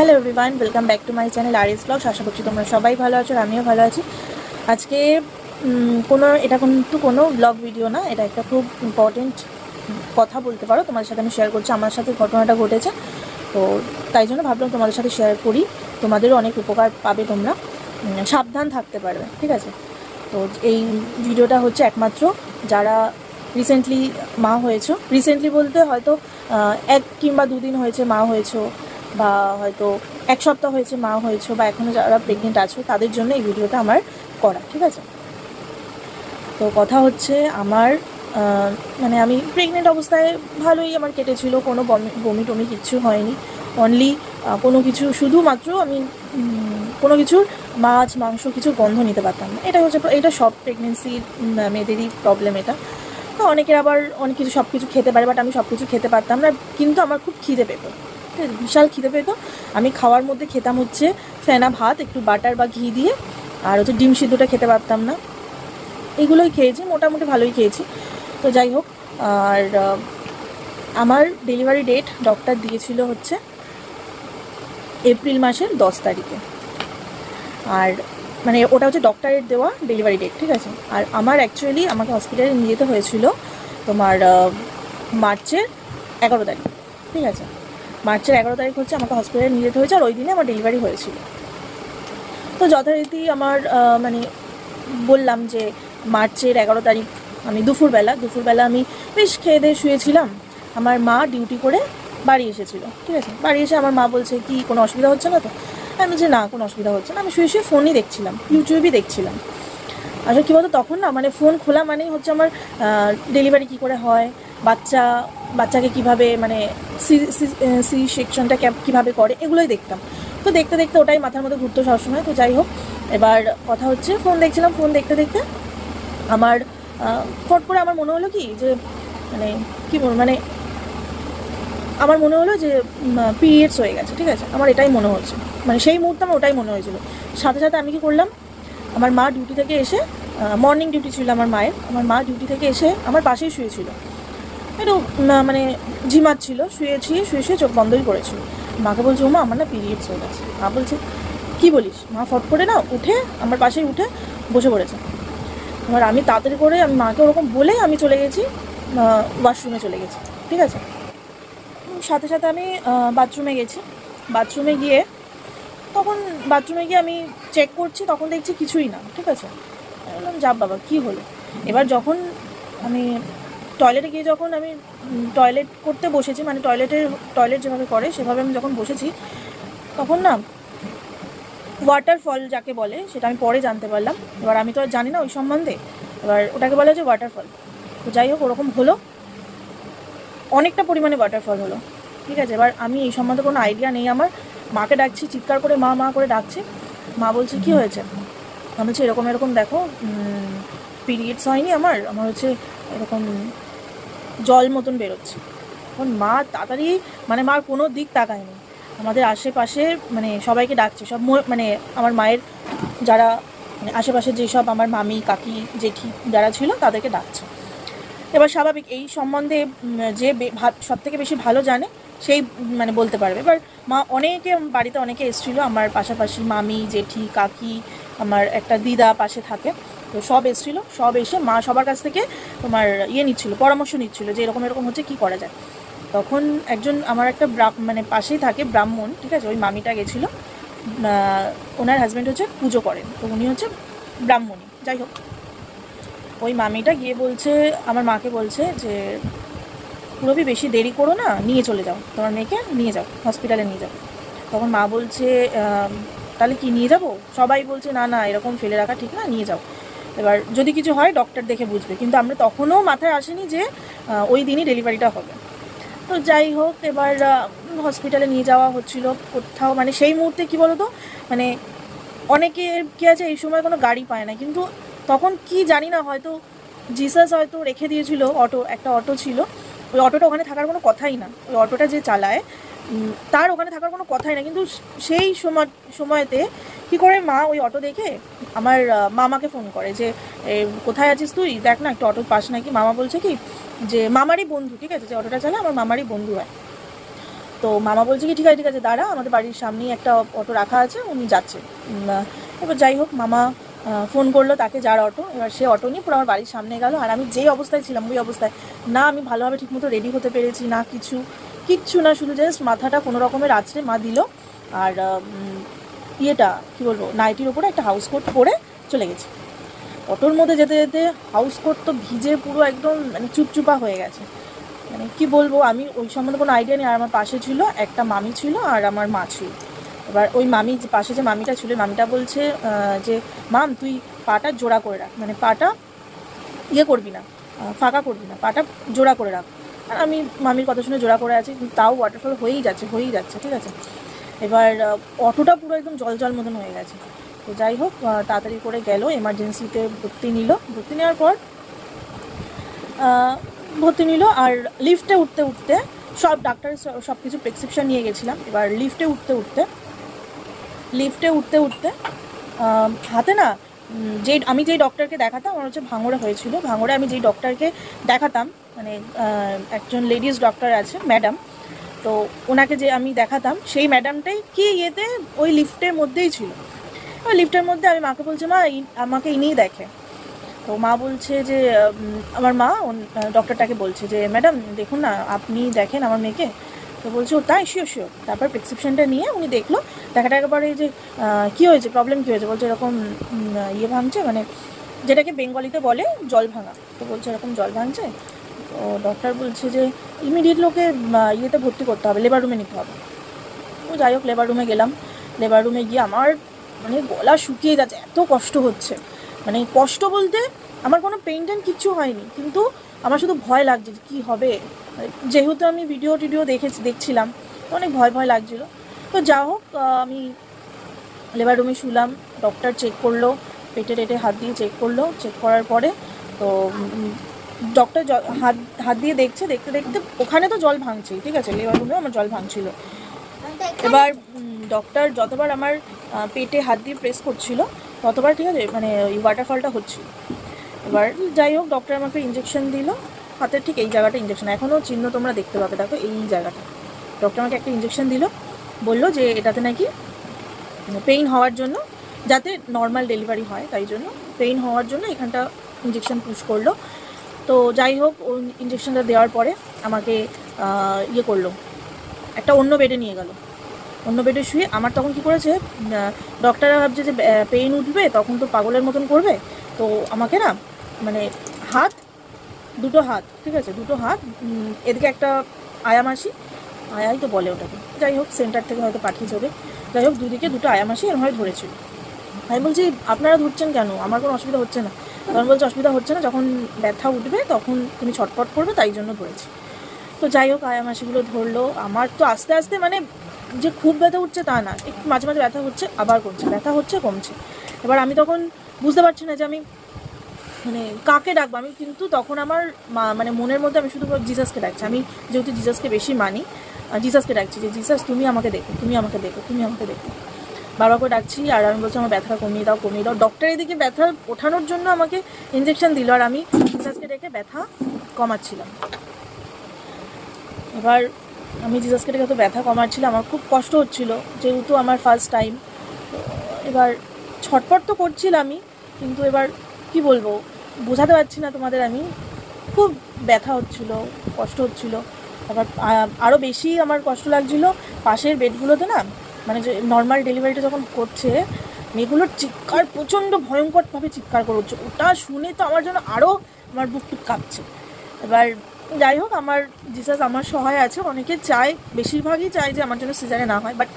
Hello everyone, welcome back to my channel RS blogs. আশা করছি তোমরা সবাই ভালো আছো আর আমিও ভালো আছি। আজকে এটা কিন্তু কোনো ব্লগ ভিডিও না, এটা একটা খুব ইম্পর্টেন্ট কথা বলতে পারো, তোমাদের সাথে আমি শেয়ার করছি। আমার সাথে ঘটনাটা ঘটেছে, তো তাই জন্য ভাবলাম তোমাদের সাথে শেয়ার করি, তোমাদেরও অনেক উপকার পাবে, তোমরা সাবধান থাকতে পারবে, ঠিক আছে? তো এই ভিডিওটা হচ্ছে একমাত্র যারা রিসেন্টলি মা হয়েছো, রিসেন্টলি বলতে হয়তো 1 কিংবা 2 দিন হয়েছে মা হয়েছো, বা হয়তো 1 সপ্তাহ হয়েছে মা হয়েছো, বা এখনও যারা প্রেগনেন্ট আছো তাদের জন্য এই ভিডিওটা আমার করা, ঠিক আছে? তো কথা হচ্ছে আমার মানে আমি প্রেগনেন্ট অবস্থায় ভালোই আমার কেটেছিল, কোনো বমি টমি কিচ্ছু হয়নি। অনলি কোনো কিছু শুধুমাত্র আমি কোনো কিছুর মাছ মাংস কিছু গন্ধ নিতে পারতাম না। এটা সব প্রেগনেন্সির মেয়েদেরই প্রবলেম এটা। তো অনেকের আবার অনেক কিছু সব কিছু খেতে পারে, বাট আমি সব কিছু খেতে পারতাম না। কিন্তু আমার খুব খিদে পেত, ঠিক আছে, বিশাল খিদে পেত। আমি খাওয়ার মধ্যে খেতাম হচ্ছে ফেনা ভাত, একটু বাটার বা ঘি দিয়ে, আর হচ্ছে ডিম সিদ্ধটা খেতে পারতাম না। এগুলোই খেয়েছি, মোটামুটি ভালোই খেয়েছি। তো যাই হোক, আর আমার ডেলিভারি ডেট ডক্টর দিয়েছিল হচ্ছে এপ্রিল মাসের 10 তারিখে, আর মানে ওটা হচ্ছে ডক্টরের দেওয়া ডেলিভারি ডেট, ঠিক আছে? আর আমার অ্যাকচুয়ালি আমাকে হসপিটালে নিয়ে যেতে হয়েছিল তোমার মার্চের 11 তারিখ, ঠিক আছে? মার্চের 11 তারিখ হচ্ছে আমাকে হসপিটালে নিয়ে যেতে হয়েছে, আর ওই দিনে আমার ডেলিভারি হয়েছিল। তো যথারীতি আমার মানে বললাম যে মার্চের 11 তারিখ আমি দুপুরবেলা আমি বেশ খেয়ে দিয়ে শুয়েছিলাম। আমার মা ডিউটি করে বাড়ি এসেছিলো, ঠিক আছে? বাড়ি এসে আমার মা বলছে, কি কোনো অসুবিধা হচ্ছে না তো? আমি বলছি না, কোনো অসুবিধা হচ্ছে না। আমি শুয়ে শুয়ে ফোনই দেখছিলাম, ইউটিউবই দেখছিলাম। আসলে কী বলতো, তখন না মানে ফোন খোলা মানেই হচ্ছে আমার ডেলিভারি কী করে হয়, বাচ্চাকে কীভাবে মানে সি সেকশনটা কীভাবে করে, এগুলোই দেখতাম। তো দেখতে দেখতে ওটাই মাথার মধ্যে ঘুরতো সবসময়। তো যাই হোক, এবার কথা হচ্ছে ফোন দেখছিলাম, ফোন দেখতে দেখতে আমার ফট করে আমার মনে হলো কি যে মানে কী বলবো, মানে আমার মনে হলো যে পিরিয়ডস হয়ে গেছে, ঠিক আছে? আমার এটাই মনে হচ্ছে, মানে সেই মুহূর্তে আমার ওটাই মনে হয়েছিল। সাথে সাথে আমি কী করলাম, আমার মা ডিউটি থেকে এসে, মর্নিং ডিউটি ছিল আমার মায়ের, আমার মা ডিউটি থেকে এসে আমার পাশেই শুয়েছিল, একটু মানে ঝিমাচ্ছিল, শুয়ে শুয়ে চোখ বন্ধই করেছিল। মাকে বলছে, ওমা আমার না পিরিয়ডস হয়ে গেছে। মা বলছে, কী বলিস? মা ফট করে না উঠে আমার পাশেই উঠে বসে পড়েছে। এবার আমি তাড়াতাড়ি করে আমি মাকে ওরকম বলে আমি চলে গেছি, ওয়াশরুমে চলে গেছি, ঠিক আছে? সাথে সাথে আমি বাথরুমে গেছি। বাথরুমে গিয়ে আমি চেক করছি, তখন দেখছি কিছুই না, ঠিক আছে? আমি বললাম, যা বাবা, কী হলো? এবার যখন আমি টয়লেটে গিয়ে যখন আমি টয়লেট করতে বসেছি, মানে টয়লেট যেভাবে করে সেভাবে আমি যখন বসেছি, তখন না ওয়াটারফল যাকে বলে সেটা আমি পরে জানতে পারলাম। এবার আমি তো আর জানি না ওই সম্বন্ধে, এবার ওটাকে বলা হচ্ছে ওয়াটারফল। তো যাই হোক, ওরকম হলো, অনেকটা পরিমাণে ওয়াটারফল হলো, ঠিক আছে? এবার আমি এই সম্বন্ধে কোনো আইডিয়া নেই আমার। মাকে ডাকছি, চিৎকার করে মা মা করে ডাকছি। মা বলছে, কী হয়েছে? আমি বলছি, এরকম দেখো, পিরিয়ডস হয়নি আমার হচ্ছে এরকম জল মতন বেরোচ্ছে। এখন মা তাড়াতাড়ি, মানে মার কোনো দিক তাকায়নি, আমাদের আশেপাশে মানে সবাইকে ডাকছে, সব মানে আমার মায়ের যারা মানে আশেপাশে যেসব আমার মামি কাকি জেঠি যারা ছিল তাদেরকে ডাকছে। এবার স্বাভাবিক, এই সম্বন্ধে যে সবথেকে বেশি ভালো জানে সেই মানে বলতে পারবে। এবার মা বাড়িতে অনেকে এসেছিলো, আমার পাশাপাশি মামি জেঠি কাকি, আমার একটা দিদা পাশে থাকে, তো সব এসেছিলো। সব এসে মা সবার কাছ থেকে তোমার নিচ্ছিলো, পরামর্শ নিচ্ছিলো যে এরকম হচ্ছে, কী করা যায়। তখন একজন আমার একটা মানে পাশেই থাকে ব্রাহ্মণ, ঠিক আছে? ওই মামিটা গেছিলো, ওনার হাজব্যান্ড হচ্ছে পুজো করেন, তো উনি হচ্ছে ব্রাহ্মণী। যাই হোক, ওই মামিটা গিয়ে বলছে, আমার মাকে বলছে যে পুরোপুরি বেশি দেরি করো না, নিয়ে চলে যাও, তোমার মেয়েকে নিয়ে যাও, হসপিটালে নিয়ে যাও। তখন মা বলছে, তাহলে কি নিয়ে যাব? সবাই বলছে, না না, এরকম ফেলে রাখা ঠিক না, নিয়ে যাও, এবার যদি কিছু হয় ডক্টর দেখে বুঝবে। কিন্তু আমরা তখনও মাথায় আসেনি যে ওই দিনই ডেলিভারিটা হবে। তো যাই হোক, এবার হসপিটালে নিয়ে যাওয়া হচ্ছিল কোথাও, মানে সেই মুহূর্তে কী বলো তো, মানে অনেকে কী আছে এই সময় কোনো গাড়ি পায় না, কিন্তু তখন কি জানি না, হয়তো জিসাস হয়তো রেখে দিয়েছিল একটা অটো ছিল, ওই অটোটা ওখানে থাকার কোনো কথাই না, ওই অটোটা যে চালায় তার ওখানে থাকার কোনো কথাই না। কিন্তু সেই সময়তে কী করে মা ওই অটো দেখে আমার মামাকে ফোন করে যে কোথায় আছিস তুই, দেখ না একটু অটোর পাশ নাকি। মামা বলছে কি যে মামারই বন্ধু, ঠিক আছে, যে অটোটা চালায় আমার মামারই বন্ধু হয়। তো মামা বলছে কি ঠিক আছে দাঁড়া, আমাদের বাড়ির সামনেই একটা অটো রাখা আছে, উনি যাচ্ছে। এবার যাই হোক মামা ফোন করলো তাকে, যার অটো, এবার সে অটো নিয়ে পুরো আমার বাড়ির সামনে গেল। আর আমি যেই অবস্থায় ছিলাম ওই অবস্থায় না আমি ভালোভাবে ঠিকমতো রেডি হতে পেরেছি না, কিচ্ছু না, শুধু জাস্ট মাথাটা কোনো রকমের আঁচড়ে মা দিল। আর ইয়েটা কী বলবো, নাইটির ওপরে একটা হাউস কোট পরে চলে গেছি। অটোর মধ্যে যেতে যেতে হাউস কোট তো ভিজে পুরো একদম মানে চুপচুপা হয়ে গেছে। মানে কি বলবো, আমি ওই সম্বন্ধে কোনো আইডিয়া নেই। আর আমার পাশে ছিল একটা মামি ছিল আর আমার মা ছিল। এবার ওই মামি পাশে যে মামিটা ছিল, মামিটা বলছে যে মাম তুই পাটা জোড়া করে রাখ, মানে পাটা ইয়ে করবি না, ফাঁকা করবি না, পাটা জোড়া করে রাখ। আর আমি মামির কথা শুনে জোড়া করে আছি, কিন্তু তাও ওয়াটারফল হয়েই যাচ্ছে, ঠিক আছে। এবার অটোটা পুরো একদম জল মতন হয়ে গেছে। তো যাই হোক তাড়াতাড়ি করে গেল, এমার্জেন্সিতে ভর্তি নেওয়ার পর আর লিফটে উঠতে সব ডাক্তারের সব কিছু প্রেসক্রিপশান নিয়ে গেছিলাম। এবার লিফটে উঠতে হাতে না আমি যেই ডক্টরকে দেখাতাম, আমার হচ্ছে ভাঙড়ে হয়েছিল, ভাঙড়ে আমি যেই ডক্টরকে দেখাতাম, মানে একজন লেডিস ডক্টর আছে ম্যাডাম, তো ওনাকে যে আমি দেখাতাম সেই ম্যাডামটাই কি ইয়েতে ওই লিফটের মধ্যেই ছিল। ওই লিফটের মধ্যে আমি মাকে বলছি মা আমাকে ইনিই দেখে। তো মা বলছে যে আমার মা ডক্টরটাকে বলছে যে ম্যাডাম দেখুন না আপনি দেখেন আমার মেয়েকে। তো বলছে ও তাই, শিওর। তারপর প্রেসক্রিপশনটা নিয়ে উনি দেখলো, দেখাটা একেবারে যে কী হয়েছে, প্রবলেম কী হয়েছে, বলছে এরকম ইয়ে ভাঙছে, মানে যেটাকে বেঙ্গলিতে বলে জল ভাঙা। তো বলছে এরকম জল ভাঙছে। তো ডক্টর বলছে যে ইমিডিয়েটলি ওকে ইয়েতে ভর্তি করতে হবে, লেবার রুমে নিতে হবে। তো যাই হোক লেবার রুমে গেলাম। লেবার রুমে গিয়ে আমার মানে গলা শুকিয়ে যাচ্ছে, এত কষ্ট হচ্ছে। মানে কষ্ট বলতে আমার কোনো পেইন কিচ্ছু হয়নি, কিন্তু আমার শুধু ভয় লাগছে যে কী হবে। যেহেতু আমি ভিডিও দেখছিলাম, অনেক ভয় লাগছিলো। তো যা হোক আমি লেবার রুমে শুলাম, ডক্টর চেক করলো, পেটে হাত দিয়ে চেক করলো। চেক করার পরে তো ডক্টর হাত দিয়ে দেখতে ওখানে তো জল ভাঙছেই, ঠিক আছে, লেবার রুমেও আমার জল ভাঙছিল। এবার ডক্টর যতবার আমার পেটে হাত দিয়ে প্রেস করছিল ততবার, ঠিক আছে, মানে ওই ওয়াটারফলটা হচ্ছিল। এবার যাই হোক ডক্টর আমাকে ইঞ্জেকশন দিল, হাতের ঠিক এই জায়গাটা ইঞ্জেকশন, এখনও চিহ্ন তোমরা দেখতে পাবে, দেখো এই জায়গাটা। ডক্টর আমাকে একটা ইঞ্জেকশন দিল, বললো যে এটাতে নাকি পেইন হওয়ার জন্য, যাতে নর্মাল ডেলিভারি হয় তাই জন্য পেইন হওয়ার জন্য এখানটা ইঞ্জেকশন পুশ করলো। তো যাই হোক ওই ইঞ্জেকশনটা দেওয়ার পরে আমাকে ইয়ে করলো, একটা অন্য বেডে নিয়ে গেল। অন্য বেডে শুয়ে আমার তখন কী করেছে, ডক্টররা ভাবছে যে পেইন উঠবে তখন তো পাগলের মতন করবে। তো আমাকে না মানে দুটো হাত, ঠিক আছে, দুটো হাত এদিকে একটা আয়ামাসি, আয়াই তো বলে ওটাকে, যাই হোক সেন্টার থেকে হয়তো পাঠিয়েছে ওদের, যাই হোক দুদিকে দুটো আয়ামাসি এরমভাবে ধরেছিল। আমি বলছি আপনারা ধরছেন কেন, আমার কোনো অসুবিধা হচ্ছে না। তখন বলছে অসুবিধা হচ্ছে না, যখন ব্যথা উঠবে তখন তুমি ছটফট করবে, তাই জন্য ধরেছি। তো যাই হোক আয়ামাসিগুলো ধরলো। আমার তো আস্তে আস্তে মানে যে খুব ব্যথা উঠছে তা না, একটু মাঝে মাঝে ব্যথা হচ্ছে আবার কমছে, ব্যথা হচ্ছে কমছে। এবার আমি তখন বুঝতে পারছি না যে আমি মানে কাকে ডাকবো। আমি কিন্তু তখন আমার মানে মনের মধ্যে আমি শুধু জিসাসকে ডাকছি। আমি যেহেতু জিসাসকে বেশি মানি, জিসাসকে ডাকছি যে জিসাস তুমি আমাকে দেখো, তুমি আমাকে দেখো, তুমি আমাকে দেখো, বারবার করে ডাকছি। আর আমি বলছি আমার ব্যথাটা কমিয়ে দাও। ডক্টর এদিকে ব্যথা ওঠানোর জন্য আমাকে ইঞ্জেকশন দিল, আর আমি জিসাসকে ডেকে ব্যথা কমাচ্ছিলাম। এবার আমি জিসাসকে ডেকে তো ব্যথা কমাচ্ছিলাম, আমার খুব কষ্ট হচ্ছিলো যেহেতু আমার ফার্স্ট টাইম। এবার ছটপট তো করছিলামই, কিন্তু এবার কি বলবো বোঝাতে পারছি না তোমাদের, আমি খুব ব্যথা হচ্ছিলো, কষ্ট হচ্ছিলো। আবার আরও বেশি আমার কষ্ট লাগছিলো পাশের বেডগুলোতে না, মানে যে নর্মাল ডেলিভারিটা যখন করছে মেয়েগুলোর চিৎকার প্রচণ্ড ভয়ঙ্করভাবে চিৎকার করে হচ্ছে, ওটা শুনে তো আমার জন্য আরও আমার বুক টুক কাঁপছে। এবার যাই হোক আমার জিসাস আমার সহায় আছে, অনেকে চায়, বেশিরভাগই চায় যে আমার জন্য সিজারে না হয়, বাট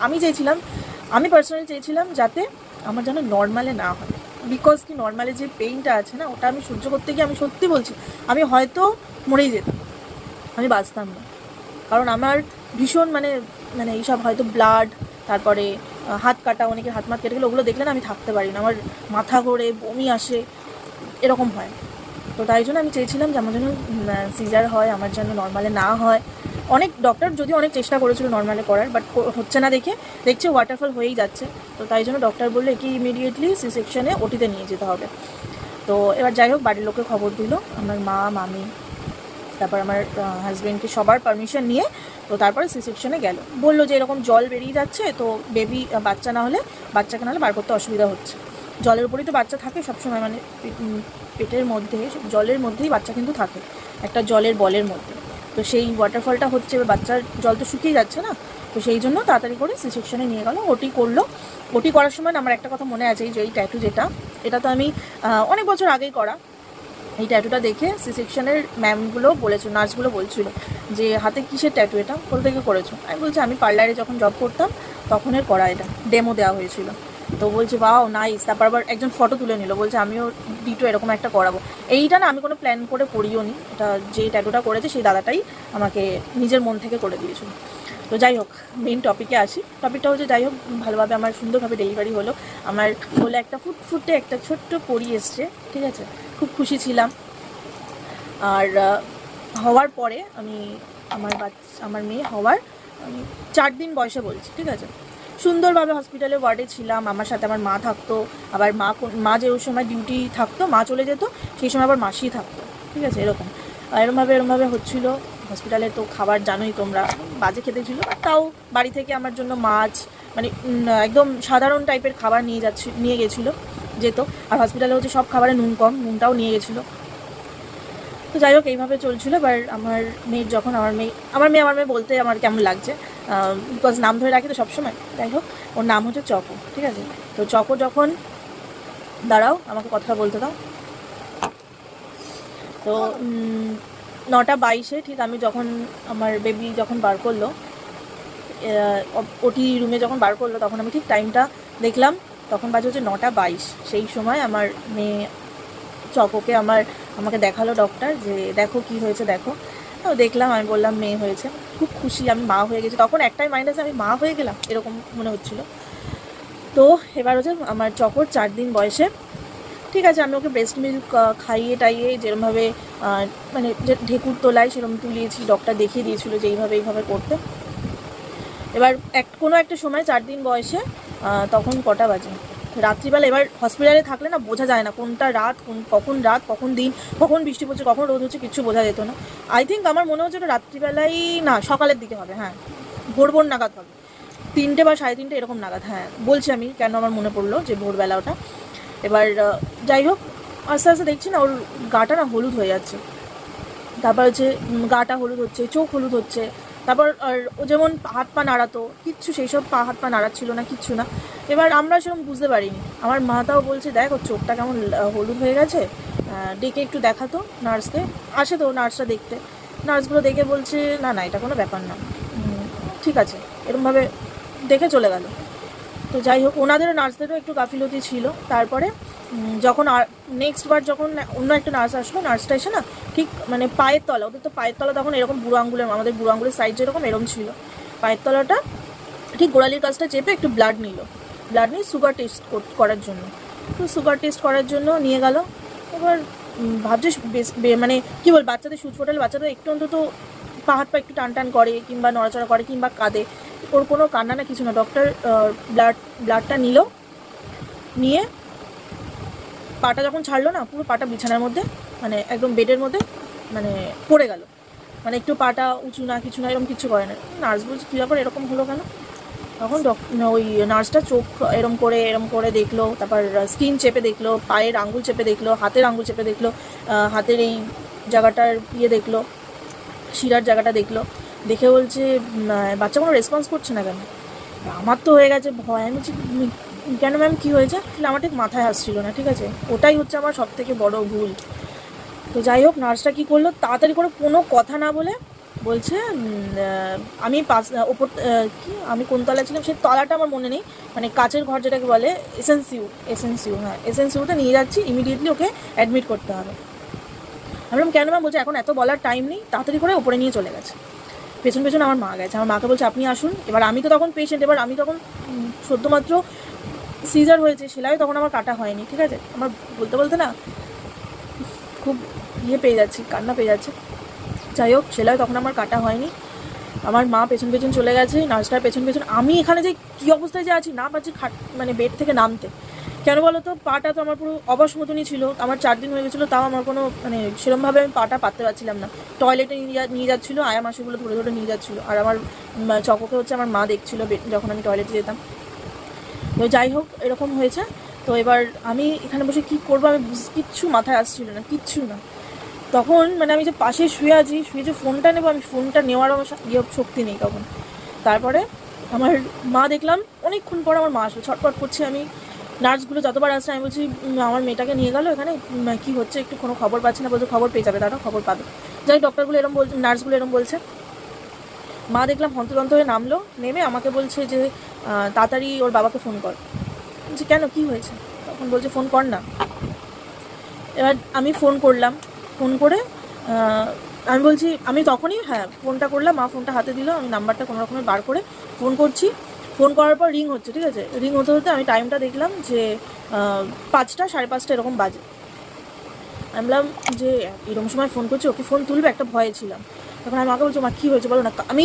আমি পার্সোনালি চেয়েছিলাম যাতে আমার যেন নর্মালে না হয়। বিকজ কি নর্মালে যে পেইনটা আছে না, ওটা আমি সহ্য করতে গিয়ে আমি সত্যি বলছি আমি হয়তো মরেই যেতাম, আমি বাঁচতাম না। কারণ আমার ভীষণ মানে এইসব হয়তো ব্লাড, তারপরে হাত কাটা, অনেকে হাত কেটে গেলে ওগুলো দেখলে না আমি থাকতে পারি না, আমার মাথা ঘোরে, বমি আসে, এরকম হয়। তো তাই জন্য আমি চেয়েছিলাম যে আমার যেন সিজার হয়, আমার যেন নর্মালে না হয়। অনেক ডক্টর যদিও অনেক চেষ্টা করেছিল নর্মালে করার, বাট হচ্ছে না, দেখছে ওয়াটারফল হয়েই যাচ্ছে। তো তাই জন্য ডক্টর বললো কি ইমিডিয়েটলি সি সেকশনে ওটিতে নিয়ে যেতে হবে। তো এবার যাই হোক বাড়ির লোকে খবর দিল, আমার মা, মামি, তারপর আমার হাজব্যান্ডকে সবার পারমিশন নিয়ে তো তারপরে সি সেকশনে গেল। বললো যে এরকম জল বেরিয়ে যাচ্ছে, তো বাচ্চাকে না হলে বার করতে অসুবিধা হচ্ছে। জলের উপরেই তো বাচ্চা থাকে সবসময়, মানে পেটের মধ্যে জলের মধ্যেই বাচ্চা কিন্তু থাকে, একটা জলের বলের মধ্যে। তো সেই ওয়াটারফলটা হচ্ছে, বাচ্চার জল তো শুকিয়ে যাচ্ছে না, তো সেই জন্য তাড়াতাড়ি করে সি সেকশনে নিয়ে গেল। ওটি করলো। ওটি করার সময় আমার একটা কথা মনে আছে, যে এই ট্যাটু এটা তো আমি অনেক বছর আগেই করা। এই ট্যাটুটা দেখে সি সেকশনের ম্যামগুলো বলেছিল, নার্সগুলো বলছিল যে হাতে কিসের ট্যাটু, এটা কোথা থেকে করেছো? আমি বলছি আমি পার্লারে যখন জব করতাম তখনের করা, এটা ডেমো দেওয়া হয়েছিল। তো বলছে ওয়াও নাইস। তারপর আবার একজন ফটো তুলে নিল, বলছে আমিও ডিটো এরকম একটা করাবো। এইটা না আমি কোনো প্ল্যান করে করিও নি, এটা যে ট্যাটুটা করেছে সেই দাদাটাই আমাকে নিজের মন থেকে করে দিয়েছিল। তো যাই হোক, মেইন টপিকে আসি। টপিকটা হচ্ছে, যাই হোক ভালোভাবে আমার সুন্দরভাবে ডেলিভারি হলো। আমার হলে একটা ফুটফুটে একটা ছোট্ট পরি এসছে, ঠিক আছে, খুব খুশি ছিলাম। আর হওয়ার পরে আমি আমার মেয়ে হওয়ার 4 দিন বয়সে বলছি, ঠিক আছে, সুন্দরভাবে হসপিটালে ওয়ার্ডে ছিলাম। আমার সাথে আমার মা থাকতো, আবার মা যে ওই সময় ডিউটি থাকতো, মা চলে যেত, সেই সময় আবার মাসি থাকতো, ঠিক আছে। এরমভাবে হচ্ছিলো। হসপিটালে তো খাবার জানোই তোমরা, বাজে খেতে ছিল, তাও বাড়ি থেকে আমার জন্য মাছ, মানে একদম সাধারণ টাইপের খাবার নিয়ে গেছিলো যেত। আর হসপিটালে হচ্ছে সব খাবারে নুন কম, নুনটাও নিয়ে গেছিলো। তো যাই হোক এইভাবে চলছিল। এবার আমার মেয়ে বলতে আমার কেমন লাগছে, বিকজ নাম ধরে রাখি তো সবসময়। যাই হোক, ওর নাম হচ্ছে চকো, ঠিক আছে। তো চকো যখন, দাঁড়াও আমাকে কথাটা বলতে দাও। তো 9:22 ঠিক আমি যখন আমার বেবি যখন বার করলো, ওটি রুমে যখন বার করলো, তখন আমি ঠিক টাইমটা দেখলাম, তখন বাজে হচ্ছে 9:22। সেই সময় আমার মেয়ে চকোকে আমাকে দেখালো ডক্টর, যে দেখো কি হয়েছে দেখো। দেখলাম, আমি বললাম মেয়ে হয়েছে। খুব খুশি, আমি মা হয়ে গেছি। তখন একটাই মাইন্ড আছে, আমি মা হয়ে গেলাম, এরকম মনে হচ্ছিল। তো এবার হচ্ছে আমার চকোর 4 দিন বয়সে, ঠিক আছে, আমি ওকে ব্রেস্ট মিল্ক খাইয়ে টাইয়ে যেরমভাবে মানে যে ঢেকুর তোলায় সেরকম তুলিয়েছি, ডক্টর দেখিয়ে দিয়েছিল যে এইভাবে করতে। এবার কোনো একটা সময় 4 দিন বয়সে, তখন কটা বাজে, রাত্রিবেলা। এবার হসপিটালে থাকলে না বোঝা যায় না কোনটা রাত, কখন দিন, কখন বৃষ্টি পড়ছে, কখন রোদ হচ্ছে, কিচ্ছু বোঝা যেত না। আই থিঙ্ক আমার মনে হচ্ছে এটা রাত্রিবেলাই না, সকালের দিকে হবে, হ্যাঁ, ভোর নাগাদ হবে, 3টে বা 3:30 এরকম নাগাদ। হ্যাঁ বলছি আমি, কেন আমার মনে পড়লো যে ভোরবেলা ওটা। এবার যাই হোক, আস্তে আস্তে দেখছি না ওর গাটা না হলুদ হয়ে যাচ্ছে। তারপর হচ্ছে গাটা হলুদ হচ্ছে, চোখ হলুদ হচ্ছে। তারপর আর ও যেমন হাত পা নাড়াতো, কিচ্ছু সেই সব হাত পা নাড়াচ্ছিল না, কিচ্ছু না। এবার আমরা সেরকম বুঝতে পারিনি। আমার মাটাও বলছে দেখ ওর চোখটা কেমন হলুদ হয়ে গেছে, ডেকে একটু দেখাতো নার্সকে। আসে তো নার্সরা দেখতে, নার্সগুলো দেখে বলছে না এটা কোনো ব্যাপার না, ঠিক আছে, এরকমভাবে দেখে চলে গেল। তো যাই হোক, ওনাদেরও নার্সদেরও একটু গাফিলতি ছিল। তারপরে যখন নেক্সট বার যখন অন্য একটা নার্স আসলো, নার্সটা এসে না ঠিক মানে পায়ের তলা, ওদের তো পায়ের তলা তখন এরকম আমাদের বুড়ো আঙুলের সাইড যেরকম এরকম ছিল, পায়ের তলাটা ঠিক গোড়ালির কাছটা চেপে একটু ব্লাড নিয়ে সুগার টেস্ট করার জন্য। তো সুগার টেস্ট করার জন্য নিয়ে গেল। এবার ভাবছি মানে কী বল, বাচ্চাদের সুচ ফোটালে বাচ্চাদের একটু অন্তত পা হাত পা একটু টান করে, কিংবা নড়াচড়া করে, কিংবা কাঁদে। ওর কোনো কান্না না, কিছু না। ডক্টর ব্লাডটা নিয়ে পাটা যখন ছাড়লো না, পুরো পাটা বিছানার মধ্যে, মানে একদম বেডের মধ্যে মানে পড়ে গেল। মানে একটু পাটা উঁচু না, কিছু না, এরকম কিছু করে না। নার্স বলছে কী ব্যাপার, এরকম হলো কেন? তখন ওই নার্সটা চোখ এরম করে দেখলো, তারপর স্কিন চেপে দেখলো, পায়ের আঙ্গুল চেপে দেখলো, হাতের আঙ্গুল চেপে দেখলো, হাতের এই জায়গাটার দেখলো, শিরার জায়গাটা দেখলো। দেখে বলছে বাচ্চা কোনো রেসপন্স করছে না কেন? আমার তো হয়ে গেছে ভয়। আমি বলছি কেন ম্যাম কী হয়েছে? আমার ঠিক মাথায় আসছিল না, ঠিক আছে, ওটাই হচ্ছে আমার সবথেকে বড় ভুল। তো যাই হোক, নার্সটা কী করলো, তাড়াতাড়ি করে কোনো কথা না বলে বলছে আমি আমি কোন তলায় ছিলাম সেই তলাটা আমার মনে নেই, মানে কাচের ঘর যেটাকে বলে, এসএনসিউ, হ্যাঁ এসএনসিউতে নিয়ে যাচ্ছি, ইমিডিয়েটলি ওকে অ্যাডমিট করতে হবে। আমি বললাম কেন ম্যাম? বলছে এখন এত বলার টাইম নেই, তাড়াতাড়ি করে ওপরে নিয়ে চলে গেছে। পেছন আমার মা গেছে, আমার মাকে বলছে আপনি আসুন। এবার আমি তো তখন পেশেন্ট, এবার আমি তখন সদ্যমাত্র সিজার হয়েছে, সেলাই তখন আমার কাটা হয়নি, ঠিক আছে। আমার বলতে না খুব পেয়ে যাচ্ছি, কান্না পেয়ে যাচ্ছে। যাই হোক, সেলাই তখন আমার কাটা হয়নি। আমার মা পেছন চলে গেছে, নার্সটার পেছন। আমি এখানে যে কী অবস্থায় যে আছি, না পাচ্ছি মানে বেড থেকে নামতে। কেন বলো তো, পাটা তো আমার পুরো অবশ মতনই ছিল, আমার 4 দিন হয়ে গেছিলো, তাও আমার কোনো মানে সেরমভাবে আমি পাটা পাততে পারছিলাম না। টয়লেটে নিয়ে যাচ্ছিলো, আয়া মাসিগুলো ধরে ধরে নিয়ে যাচ্ছিলো, আর আমার চকোকে হচ্ছে আমার মা দেখছিলো যখন আমি টয়লেটে যেতাম। তো যাই হোক, এরকম হয়েছে। তো এবার আমি এখানে বসে কী করবো, আমি কিচ্ছু মাথায় আসছিল না, কিচ্ছু না। তখন মানে আমি যে পাশে শুয়ে আছি, শুয়ে যে ফোনটা নেবো, আমি ফোনটা নেওয়ার আমার শক্তি নেই তখন। তারপরে আমার মা দেখলাম অনেকক্ষণ পর আমার মা আসলো, ছটফট করছে। আমি নার্সগুলো যতবার আসছে আমি বলছি আমার মেয়েটাকে নিয়ে গেলো এখানে, কী হচ্ছে একটু কোনো খবর পাচ্ছি না। বলছে খবর পেয়ে যাবে, তারা খবর পাবে। যাই ডক্টরগুলো এরম বলছে, নার্সগুলো এরম বলছে। মা দেখলাম হন্তদন্ত হয়ে নামলো, নেমে আমাকে বলছে যে তাড়াতাড়ি ওর বাবাকে ফোন কর। বলছি কেন, কী হয়েছে? তখন বলছে ফোন কর না। এবার আমি ফোন করলাম, ফোন করে আমি বলছি, আমি তখনই ফোনটা করলাম, মা ফোনটা হাতে দিল, আমি নাম্বারটা কোনো রকমে বার করে ফোন করছি। ফোন করার পর রিং হচ্ছে, ঠিক আছে, রিং হতে হতে আমি টাইমটা দেখলাম যে 5টা 5:30 এরকম বাজে। আমি বললাম যে এরকম সময় ফোন করছি, ওকে ফোন তুলবে, একটা ভয়ে ছিলাম। তখন আমি মাকে বলছি, মা কী হয়েছে বলো না। আমি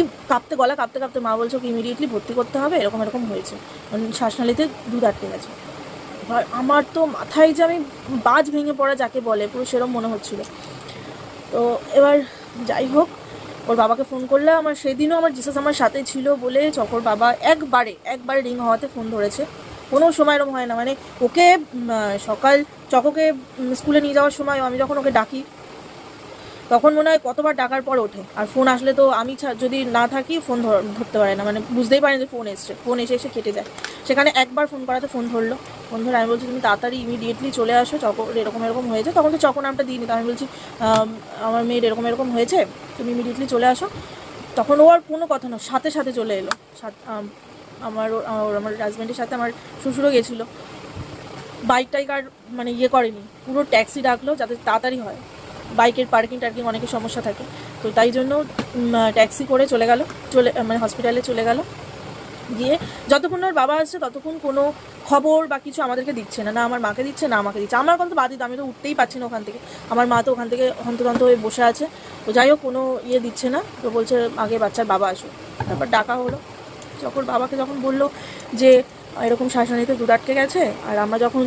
গলা কাঁপতে কাঁপতে মা বলছে ওকে ইমিডিয়েটলি ভর্তি করতে হবে, এরকম এরকম হয়েছে, শ্বাসনালীতে দুধ আটকে গেছে। আর আমার তো মাথায় যে আমি বাজ ভেঙে পড়া যাকে বলে, পুরো সেরকম মনে হচ্ছিলো। তো এবার যাই হোক, ওর বাবাকে ফোন করলে, আমার সেদিনও আমার জিসাস আমার সাথে ছিল বলে চকর বাবা একবারে রিং হওয়াতে ফোন ধরেছে। কোনো সময় এরকম হয় না, মানে ওকে সকাল চকোকে স্কুলে নিয়ে যাওয়ার সময় আমি যখন ওকে ডাকি, তখন মনে হয় কতবার ডাকার পর ওঠে। আর ফোন আসলে তো আমি যদি না থাকি ফোন ধরতে পারে না, মানে বুঝতেই পারে যে ফোন এসছে, ফোন এসে এসে কেটে যায়। সেখানে একবার ফোন করাতে ফোন ধরলো, ফোন ধরে আমি বলছি তুমি তাড়াতাড়ি ইমিডিয়েটলি চলে আসো, চকো এরকম এরকম হয়েছে। তখন তো চকো নামটা দিইনি, তো আমি বলছি আমার মেয়ের এরকম এরকম হয়েছে, তুমি ইমিডিয়েটলি চলে আসো। তখন ও আর কোনো কথা না, সাথে সাথে চলে এলো। আমার হাজব্যান্ডের সাথে আমার শ্বশুরও গেছিলো। বাইক টাইক আর মানে করেনি, পুরো ট্যাক্সি ডাকলো যাতে তাড়াতাড়ি হয়। বাইকের পার্কিং অনেকের সমস্যা থাকে, তো তাই জন্য ট্যাক্সি করে মানে হসপিটালে চলে গেল। গিয়ে যতক্ষণ ওর বাবা আসছে ততক্ষণ কোনো খবর বা কিছু আমাদেরকে দিচ্ছে না, না আমার মাকে দিচ্ছে না আমাকে দিচ্ছে। আমার কথা বাদ দিত, আমি তো উঠতেই পারছি না ওখান থেকে, আমার মা তো ওখান থেকে হন্তদন্ত হয়ে বসে আছে। তো যাই হোক, কোনো দিচ্ছে না, তো বলছে আগে বাচ্চার বাবা আসুক। তারপর ডাকা হলো, যখন বাবাকে যখন বললো যে এরকম শ্বাসনালীতে দুধ আটকে গেছে, আর আমরা যখন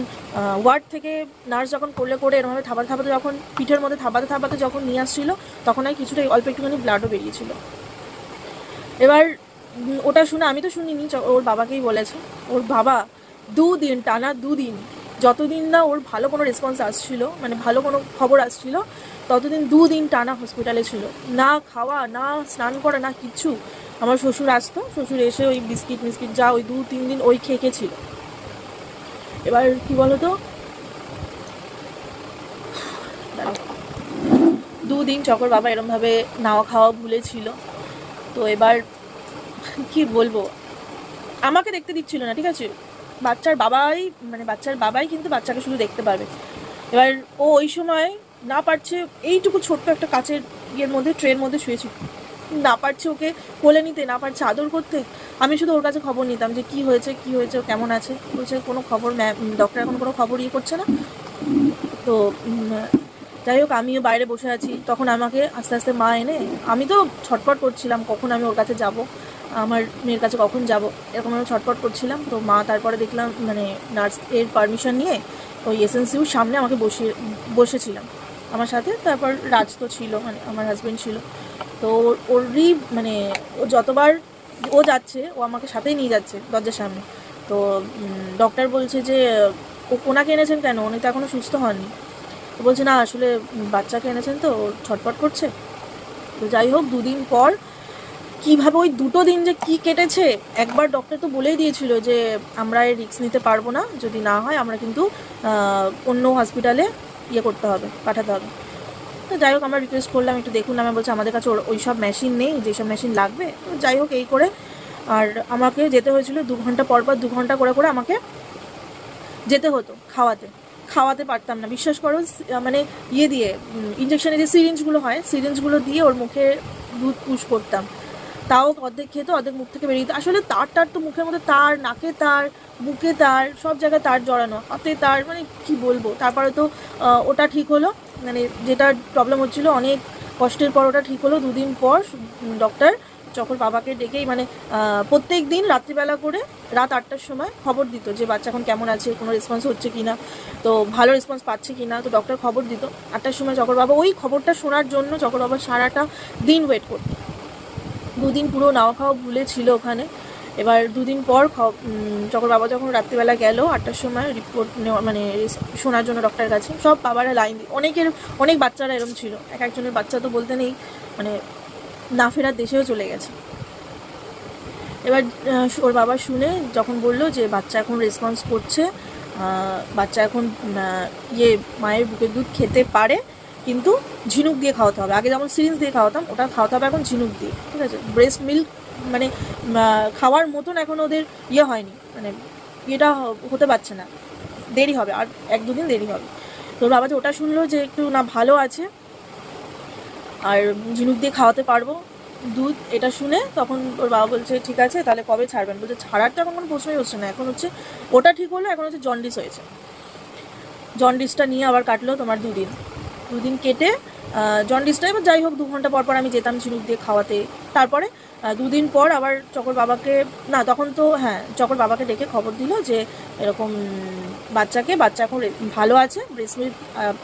ওয়ার্ড থেকে নার্স যখন করে এরকমভাবে থাবাতে যখন পিঠের মধ্যে থাবাতে যখন নিয়ে আসছিলো, তখন আর কিছুটা অল্প একটুখানি ব্লাডও বেরিয়েছিল। এবার ওটা শুনে আমি তো শুনিনি, ওর বাবাকেই বলেছে। ওর বাবা 2 দিন টানা 2 দিন, যতদিন না ওর ভালো কোনো রেসপন্স আসছিল, মানে ভালো কোনো খবর আসছিল, ততদিন 2 দিন টানা হসপিটালে ছিল, না খাওয়া না স্নান করা না কিচ্ছু। আমার শ্বশুর আসতো, শ্বশুর এসে ওই বিস্কিট যা ওই 2-3 দিন ওই খেয়েছিল। এবার কি বলতো, 2 দিন চকর বাবা এরমভাবে নাওয়া খাওয়া ভুলেছিল। তো এবার কি বলবো, আমাকে দেখতে দিচ্ছিল না, ঠিক আছে, বাচ্চার বাবাই কিন্তু বাচ্চাকে শুধু দেখতে পারবে। এবার ও ওই সময় না পারছে, এইটুকু ছোট্ট একটা কাচের মধ্যে ট্রের মধ্যে শুয়েছিল, না পারছে ওকে কোলে নিতে, না পারছে আদর করতে। আমি শুধু ওর কাছে খবর নিতাম যে কি হয়েছে ও কেমন আছে। বলছে কোনো খবর, ডক্টর এখন কোনো খবর করছে না। তো যাই হোক, আমিও বাইরে বসে আছি, তখন আমাকে আস্তে আস্তে মা এনে, আমি তো ছটপট করছিলাম কখন আমি ওর কাছে যাব, আমার মেয়ের কাছে কখন যাব, এরকম আমি ছটপট করছিলাম। তো মা তারপরে দেখলাম মানে নার্স এর পারমিশন নিয়ে ওই এসএনসিউর সামনে আমাকে বসেছিলাম আমার সাথে। তারপর রাজ তো ছিল, মানে আমার হাজব্যান্ড ছিল। তো ওরই মানে ও যতবার ও যাচ্ছে, ও আমাকে সাথেই নিয়ে যাচ্ছে দরজার সামনে। তো ডক্টর বলছে যে ওনাকে এনেছেন কেন, উনি তো এখনও সুস্থ হননি। তো বলছে না আসলে বাচ্চাকে এনেছেন তো ছটপট করছে। তো যাই হোক, 2 দিন পর কীভাবে ওই 2 দিন যে কি কেটেছে, একবার ডক্টর তো বলেই দিয়েছিল যে আমরা এই রিস্ক নিতে পারবো না, যদি না হয় আমরা কিন্তু অন্য হসপিটালে করতে হবে, পাঠাতে হবে। তো যাই হোক, আমরা রিকোয়েস্ট করলাম একটু দেখুন, আমি বলছি আমাদের কাছে ওই সব মেশিন নেই, যেসব মেশিন লাগবে। তো যাই হোক, এই করে আর আমাকে যেতে হয়েছিল 2 ঘন্টা পর 2 ঘন্টা করে আমাকে যেতে হতো খাওয়াতে পারতাম না, বিশ্বাস করো। মানে দিয়ে ইঞ্জেকশনে যে সিরিঞ্জগুলো হয়, সিরিঞ্জগুলো দিয়ে ওর মুখে দুধ পুশ করতাম, তাও অর্ধেক খেত, অর্ধেক মুখ থেকে বেরিয়ে যেত। আসলে তার তো মুখের মধ্যে তার, নাকে তার, বুকে তার, সব জায়গায় তার জড়ানো, হাতে তার, মানে কি বলবো। তারপরে তো ওটা ঠিক হলো, মানে যেটা প্রবলেম হচ্ছিলো অনেক কষ্টের পর ওটা ঠিক হলো। 2 দিন পর ডক্টর চকর বাবাকে ডেকেই মানে প্রত্যেক দিন রাত্রিবেলা করে রাত 8টার সময় খবর দিত যে বাচ্চা এখন কেমন আছে, কোনো রেসপন্স হচ্ছে কি না, তো ভালো রেসপন্স পাচ্ছে কি না। তো ডক্টর খবর দিত 8টার সময়। চকর বাবা ওই খবরটা শোনার জন্য চকর বাবা সারাটা দিন ওয়েট করত। 2 দিন পুরো নাওয়া খাওয়া ভুলে ছিল ওখানে। এবার 2 দিন পর চকর বাবা যখন রাত্রিবেলা গেল 8টার সময় রিপোর্ট নেওয়া মানে শোনার জন্য ডক্টরের কাছে, সব বাবারা লাইন দিয়ে, অনেক বাচ্চারা এরম ছিল, একজনের বাচ্চা তো বলতে নেই মানে না ফেরার দেশেও চলে গেছে। এবার ওর বাবা শুনে যখন বললো যে বাচ্চা এখন রেসপন্স করছে, বাচ্চা এখন মায়ের বুকের দুধ খেতে পারে, কিন্তু ঝিনুক দিয়ে খাওয়াতে হবে। আগে যেমন সিরিঞ্জ দিয়ে খাওয়াতাম, ওটা খাওয়াতে হবে এখন ঝিনুক দিয়ে, ঠিক আছে। ব্রেস্ট মিল্ক মানে খাওয়ার মতন এখন ওদের হয়নি, মানে এটা হতে পারছে না, দেরি হবে, আর 1-2 দিন দেরি হবে। তো বাবা যে ওটা শুনলো যে একটু না ভালো আছে আর ঝিনুক দিয়ে খাওয়াতে পারবো দুধ, এটা শুনে তখন ওর বাবা বলছে ঠিক আছে তাহলে কবে ছাড়বেন। বলছে ছাড়ার তো এখন কোনো প্রশ্নই হচ্ছে না, এখন হচ্ছে ওটা ঠিক হলো, এখন হচ্ছে জন্ডিস হয়েছে। জন্ডিসটা নিয়ে আবার কাটলো তোমার 2 দিন কেটে জন্ডিসটা এবার যাই হোক 2 ঘন্টা পর পর আমি যেতাম ঝিনুক দিয়ে খাওয়াতে। তারপরে 2 দিন পর আবার চকর বাবাকে চকর বাবাকে ডেকে খবর দিল যে এরকম বাচ্চা এখন ভালো আছে, ব্রেস্ট মিল্ক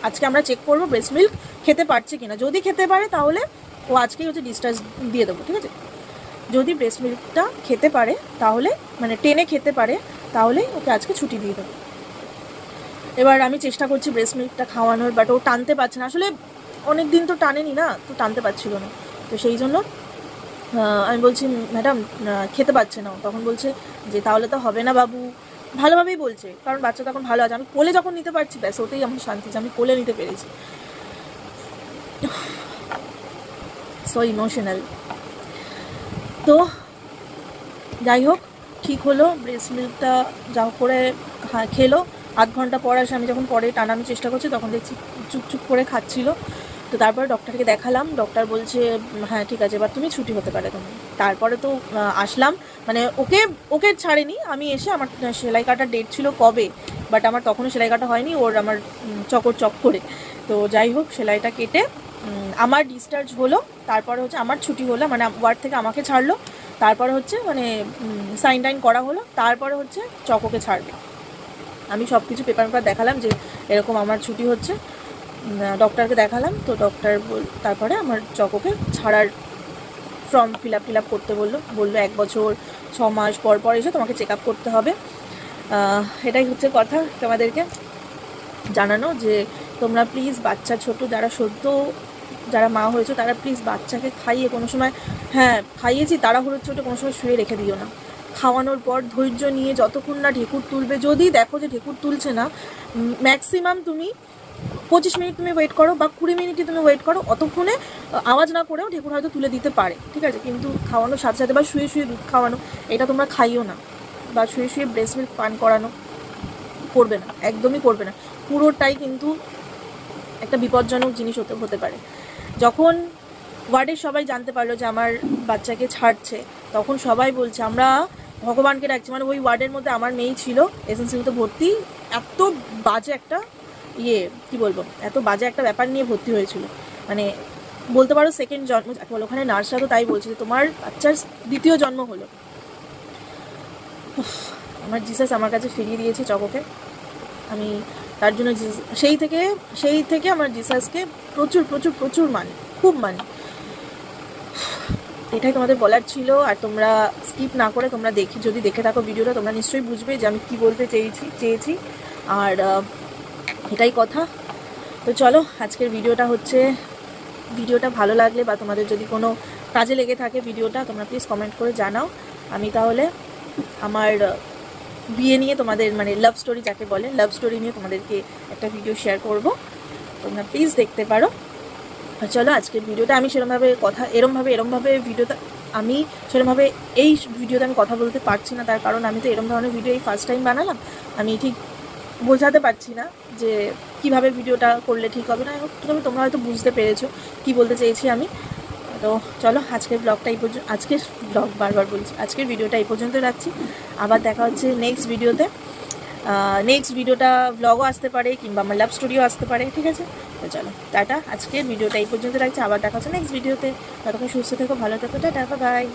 আজকে আমরা চেক করবো ব্রেস্ট মিল্ক খেতে পারছে কিনা। যদি খেতে পারে তাহলে ও আজকেই হচ্ছে ডিসচার্জ দিয়ে দেবো, ঠিক আছে। যদি ব্রেস্ট মিল্কটা খেতে পারে তাহলে মানে টেনে খেতে পারে তাহলে ওকে আজকে ছুটি দিয়ে দেবো। এবার আমি চেষ্টা করছি ব্রেস্ট মিল্কটা খাওয়ানোর, বাট ও টানতে পারছে না, আসলে অনেক দিন তো টানেনি না, তো টানতে পারছিল না। তো সেই জন্য আমি বলছি ম্যাডাম খেতে পারছে না। তখন বলছে যে তাহলে তো হবে না বাবু, ভালোভাবেই বলছে, কারণ বাচ্চা তখন ভালো আছে, আমি কোলে যখন নিতে পারছি ব্যাস ওতেই আমার শান্তি, যে আমি কোলে নিতে পেরেছি। So emotional. তো যাই হোক ঠিক হলো, ব্রেস্ট মিল্কটা যা করে খেলো। 8 ঘন্টা পর আসে, আমি যখন পরে টানানোর চেষ্টা করছি তখন দেখছি চুপচুপ করে খাচ্ছিল। তো তারপরে ডক্টরকে দেখালাম, ডক্টর বলছে হ্যাঁ ঠিক আছে এবার তুমি ছুটি হতে পারে তুমি। তারপরে তো আসলাম, মানে ওকে ছাড়েনি, আমি এসে আমার সেলাই কাটার ডেট ছিল কবে, বাট আমার তখনও সেলাই কাটা হয়নি, আমার চক করে। তো যাই হোক সেলাইটা কেটে আমার ডিসচার্জ হলো, তারপরে হচ্ছে আমার ছুটি হলো, মানে ওয়ার্ড থেকে আমাকে ছাড়লো, তারপরে হচ্ছে মানে সাইন টাইন করা হলো, তারপরে হচ্ছে চকোকে ছাড়বে। আমি সব কিছু পেপার দেখালাম যে এরকম আমার ছুটি হচ্ছে, ডক্টরকে দেখালাম। তো ডক্টর তারপরে আমার চকোকে ছাড়ার ফর্ম ফিল আপ করতে বললো 1 বছর 6 মাস পর পর এসে তোমাকে চেক আপ করতে হবে। এটাই হচ্ছে কথা তোমাদেরকে জানানো, যে তোমরা প্লিজ বাচ্চা ছোট যারা মা হয়েছে তারা প্লিজ বাচ্চাকে খাইয়ে কোনো সময়, খাইয়েছি তাড়াহুড়োর চোটে কোনো সময় শুয়ে রেখে দিও না। খাওয়ানোর পর ধৈর্য নিয়ে যতক্ষণ না ঢেকুর তুলবে, যদি দেখো যে ঢেকুর তুলছে না, ম্যাক্সিমাম তুমি 25 মিনিট তুমি ওয়েট করো বা 20 মিনিটই তুমি ওয়েট করো, অতক্ষণে আওয়াজ না করেও ঢেকুর হয়তো তুলে দিতে পারে, ঠিক আছে। কিন্তু খাওয়ানোর সাথে সাথে বা শুয়ে শুয়ে দুধ খাওয়ানো এটা তোমরা খাইও না, বা শুয়ে শুয়ে ব্রেস্ট মিল্ক পান করানো করবে না, একদমই করবে না। পুরোটাই কিন্তু একটা বিপজ্জনক জিনিস হতে পারে। যখন ওয়ার্ডের সবাই জানতে পারলো যে আমার বাচ্চাকে ছাড়ছে, তখন সবাই বলছে আমরা ভগবানকে ডাকছি, মানে ওই ওয়ার্ডের মধ্যে আমার মেয়েই ছিল এসএনসিউতে ভর্তি, এত বাজে একটা এত বাজে একটা ব্যাপার নিয়ে ভর্তি হয়েছিল, মানে বলতে পারো সেকেন্ড জন্ম যাকে বলো। ওখানে নার্সরা তো তাই বলছে যে তোমার বাচ্চার 2য় জন্ম হলো। আমার জিসাস আমার কাছে ফিরিয়ে দিয়েছে চকোকে, আমি তার জন্য সেই থেকে আমার জিসাসকে প্রচুর প্রচুর প্রচুর মানি, খুব মানি। এটাই তোমাদের বলার ছিল। আর তোমরা স্কিপ না করে তোমরা যদি দেখে থাকো ভিডিওটা, তোমরা নিশ্চয়ই বুঝবে যে আমি কী বলতে চেয়েছি। আর এটাই কথা। তো চলো আজকের ভিডিওটা ভালো লাগলে বা তোমাদের যদি কোনো কাজে লেগে থাকে ভিডিওটা, তোমরা প্লিজ কমেন্ট করে জানাও। আমি তাহলে আমার বিয়ে নিয়ে তোমাদের, মানে লাভ স্টোরি যাকে বলে, লাভ স্টোরি নিয়ে তোমাদেরকে একটা ভিডিও শেয়ার করব, তোমরা প্লিজ দেখতে পারো। চলো আজকের ভিডিওটা আমি এরমভাবে ভিডিওটা আমি সেরমভাবে এই ভিডিওতে আমি কথা বলতে পারছি না, তার কারণ আমি তো এরম ধরনের ভিডিও এই ফার্স্ট টাইম বানালাম, আমি ঠিক বোঝাতে পারছি না যে কিভাবে ভিডিওটা করলে ঠিক হবে না। তবে তোমরা হয়তো বুঝতে পেরেছো কি বলতে চেয়েছি আমি। তো চলো আজকের ভিডিওটা এই পর্যন্ত রাখছি। আবার দেখা হচ্ছে নেক্সট ভিডিওতে। নেক্সট ভিডিওটা ব্লগও আসতে পারে, কিংবা আমার লাভ স্টোরিও আসতে পারে, ঠিক আছে। তো চলো টাটা, আজকের ভিডিওটা এই পর্যন্ত রাখছি, আবার দেখা হচ্ছে নেক্সট ভিডিওতে। ততক্ষণ সুস্থ থেকো, ভালো থেকো, টাটা বাই।